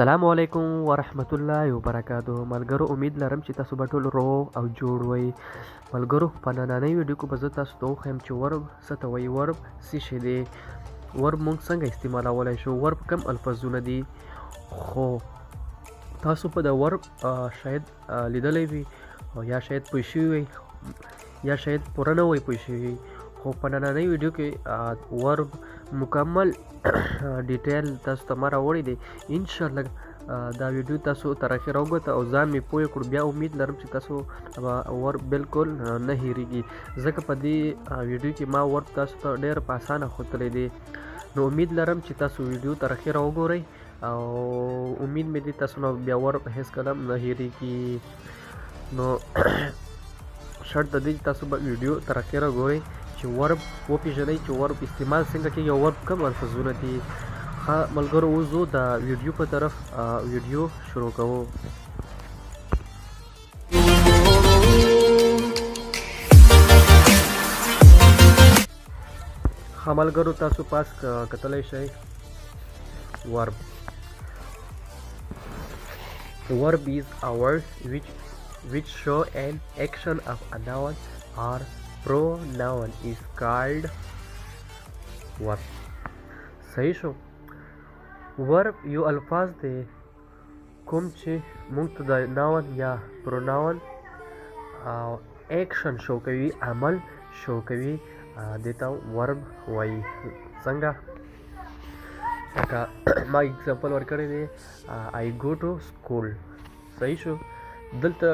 السلام علیکم ورحمت الله وبرکاتو. ملګرو، امید لرم چې تاسو به ټول روغ او جوړ وئ. ملګرو، په نننۍ ویډیو کې به زه تاسو ته وښیم چې ورب څه ته وایي. ورب څه شی دی؟ ورب موږ څنګه استعمالولی شو؟ ورب کم الفاظونه دي؟ خو تاسو په د ورب شاید لیدلی وي یا شاید پوه شوي وئ یا شاید پوره نه وئ پوه شوي. خو په نننۍ ویډیو کې ورب مکمل ډیټیل تاسو ته ما راوړی دی. انشاءالله دا ویډیو تاسو تر اخره وګورئ او ځان مې پوه کړو. بیا امید لرم چې تاسو ورب بالکل نه هیریږي، ځکه په دې ویډیو کې ما ورب تاسو ته ډېر په اسانه ښودلی دی. نو امید لرم چې تاسو ویډیو تر اخره وګورئ او امید مې دی تاسو نه بیا ورب هېڅکله نه هیریږي. نو شرط د دې چې تاسو به ویډیو تر اخره ګورئ چې ورب وپېژنئ چې ورب استعمال څنګه کېږي او ورب کم الفاظونه دي. ښه ملګرو، اوس زه د ویډیو په طرف ویډیو شروع کوو. ښه ملګرو، تاسو پاس کتلی شئ verb. Verb is a word which show an action of a noun or pronoun is called verb. صحیح شو. verb یو الفاظ دی کوم چې موږ ته د ناون یا پروناون ایکشن شو کوي، عمل شو کوي، دې ته verb وایي. څنګه؟ لکه ما اگزامپل ورکړی دی I go to school. صحیح شو. دلته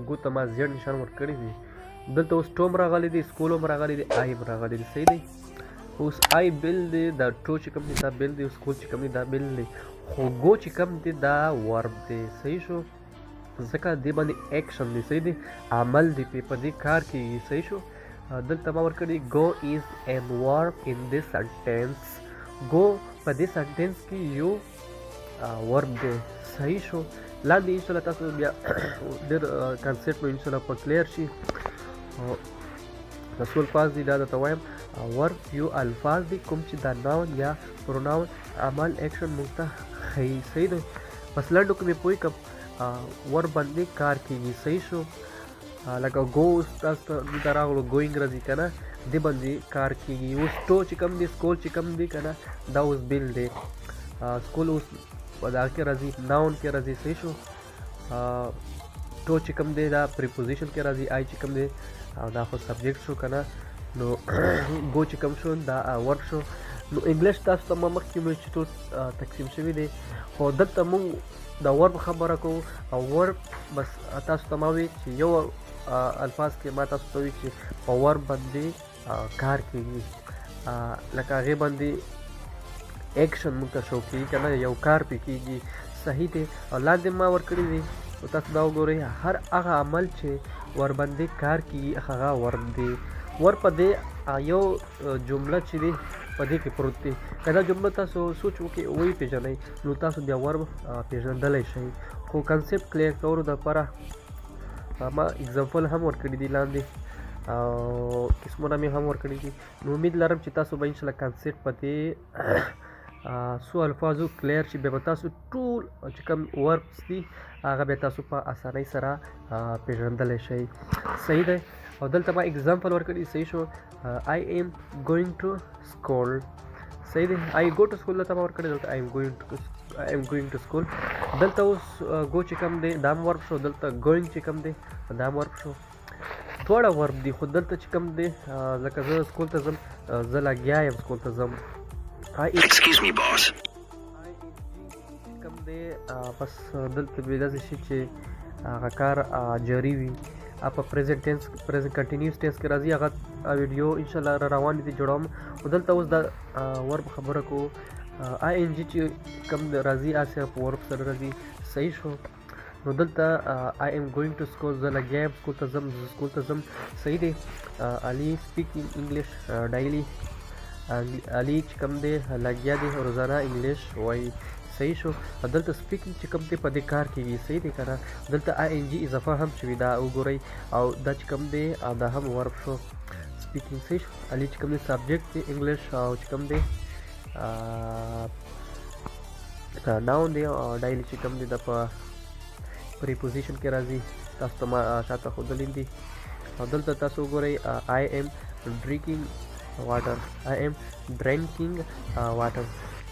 گو ته ما زیړ نشان ورکړی دی، دلته اوس ټو هم راغلی دی، سکول هم راغلی دی، آی هم راغلی دی. صحیح دی. اوس آی بیل دی، دا ټو چې کوم دی دا بیل دی، سکول چې کوم دی دا بیل دی، خو گو چې کوم دی دا ورب دی. صحیح شو. ځکه دې باندې ایکشن دی. صحیح دی. عمل دی، په دې کار کېږي. صحیح شو. دلته ما ورکړی go is a verb in this sentence. go په دې سنټینس کې یو ورب دی. صحیح شو. لاندې انشاءالله تاسو بیا ډېر کنسپټ به انشاءالله په کلیر شي. تاسو الفاظ دي دا درته وایم. ورب یو الفاظ دي کوم چې دا ناون یا پروناون عمل ایکشن موږ ته ښیي. صحیح دی. بس لنډو کې مې پوه کړم ورب باندې کار کېږي. صحیح شو. لکه گو اوس تاسو ته دلته راغلو ګوینګ راځي که نه، دې باندې کار کېږي. اوس ټو چې کوم دی، سکول چې کوم دی که نه، دا اوس بیل دی. سکول اوس په دا کې راځي، ناون کې راځي. صحیح شو. ټو چې کوم دی دا پریپوزیشن کې راځي، آی چې کوم دی دا خو سبجیکټ شو که نه. نو گو چې کوم شو دا ورب شو. نو انګلیش تاسو ته ما مخکې مې چې ټول تقسیم شوي دی، خو دلته موږ د ورب خبره کوو. او ورب بس تاسو ته ما وی چې یو الفاظ کې ما تاسو ته وی چې په ورب باندې کار کېږي، لکه هغې باندې ایکشن موږ ته شو کېږي که نه، یو کار پې کېږي. صحیح دی. او لاندې ما ورکړي دي، تاسو دا وګورئ، هر هغه عمل چې ورباندې کار کېږي هغه ورب دی. ورب په دې یو جمله چې دی په دې کې پروت دی. که دا جمله تاسو سوچ وکړئ ویې پېژنئ نو تاسو بیا ورب پېژندلی شئ. خو کنسپټ کلیر کولو دپاره ما اگزامپل هم ورکړي دي لاندې او قسمونه مې هم ورکړي دي. نو امید لرم چې تاسو به انشاءالله کنسپټ په دې څو الفاظو کلیر شي. بیا به تاسو ټول چې کوم وربس دي هغه بیا تاسو په اسانۍ سره پېژندلی شئ. صحیح دی. او دلته ما اگزامپل ورکړي. صحیح شو. I am going to school. صحیح دی. I go to school دلته ما ورکړي، دلته I am going to school. دلته اوس go چې کوم دی دا هم ورب شو، دلته going چې کوم دی دا هم ورب شو. دواړه ورب دي، خو دلته چې کوم دی لکه زه سکول ته ځم، زه لګیا یم سکول ته ځم. Excuse me boss. کوم دی بس دلته به داسې شي چې هغه کار جاري وي. په پریزنټ ټینس کنټینیوس ټینس کې راځي. هغه ویډیو انشاءالله را روانې دي جوړوم. خو دلته اوس د ورب خبره کوو. آی ان جي چې کوم راځي هسې په ورب سره راځي. صحیح شو. نو دلته آی ایم ګوینګ ټو سکول، زه لګیا یم سکول ته ځم، زه سکول ته ځم. صحیح دی. علي سپیکینګ انګلیش ډایلی. علي چې کوم دی لګیا دی روزانه انګلیش وایي. صحیح شو. دلته سپیکینګ چې کوم دی په دې کار کېږي. صحیح دی که نه. دلته آی ان جي اضافه هم شوي دا وګورئ، او دا چې کوم دی دا هم ورب شو. سپیکینګ. صحیح شو. علي چې کوم دی سبجیکټ دی انګلیش، او چې کوم دی ناون دی ډایلی چې کوم دی د په پریپوزیشن کې راځي تاسو ته ما شاته ښودلي دي او دلته تاسو وګورئ I am drinking water I am drinking water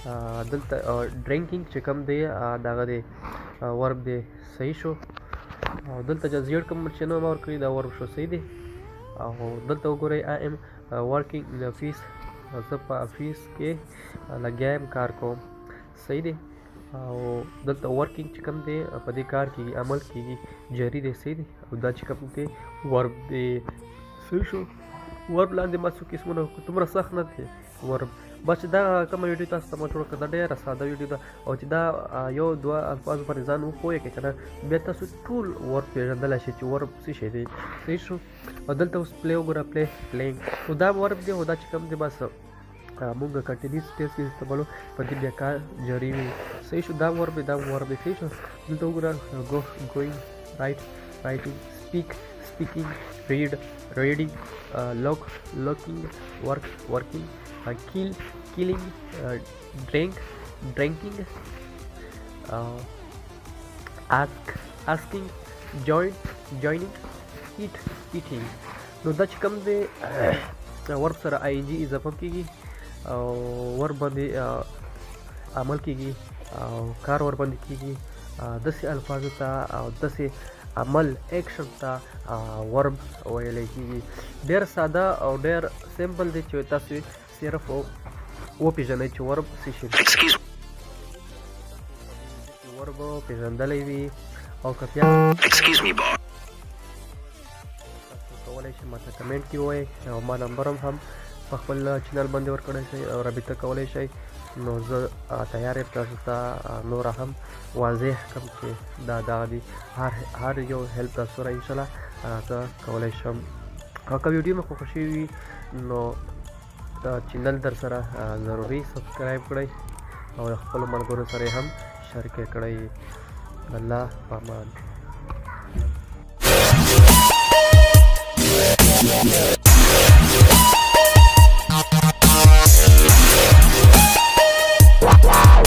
دلته ډرینکینګ چې کوم دی دغه دی ورب دی صحیح شو او دلته چې زیړ کوم چې نو ما ورکړي دا ورب شو صحیح دی او دلته وګورئ I am working in office زه په افیس کې لګیا یم کار کوم صحیح دی او دلته ورکینګ چې کوم دی په دې کار کې عمل کېږي جاری دی صحیح دی او دا چې کوم دی ورب دی صحیح شو ورب لاندې ما څو قسمونه دومره سخت نه دی ورب بس دا کومه ویډیو تاسو ته ما جوړه کړه دا ډېره ساده ویډیو ده او چې دا یو دوه الفاظو باندې ځان وپوهیږئ که نه بیا تاسو ټول ورب پېژندلی شئ چې ورب څه شی دی صحیح شو او دلته اوس پلی وګوره پلیینګ خو دا ورب دی خو دا چې کوم دی بس مونږ کنټینیوس ټیس کې استعمالو په دې بیا کار جاری وي صحیح شو دا ورب دی صحیح شو دلته وګوره ګوینګ رایټینګ speaking read reading looking working killing drinking asking joining eating نو دا چې کوم دی ورب سره ing اضافه کېږي او ورب باندې عمل کېږي او کار ور باندې کېږي داسې الفاظو ته او داسې عمل ایکشن ته ورب ویلی کېږي ډېر ساده او ډېر سمپل دی چې تاسو صرف وپېژنئ چې ورب څه شي دی ورب پېژندلی وي او که بیا تاسو کولی شئ ماته کمنټ کې ووایئ او ما نمبر هم په خپل چینل باندې ورکړی شئ او رابطه کولی شئ نو زه تیار یم تاسو ته نوره هم واضح کړم چې دا دغه دي هر یو هیلپ تاسو سره انشاءالله زه کولی شم او که ویډیو مې خوښه شوي وي نو چینل در سره ضروري سبسکرایب کړئ او خپلو ملګرو سره هم شریک کړئ الله په امان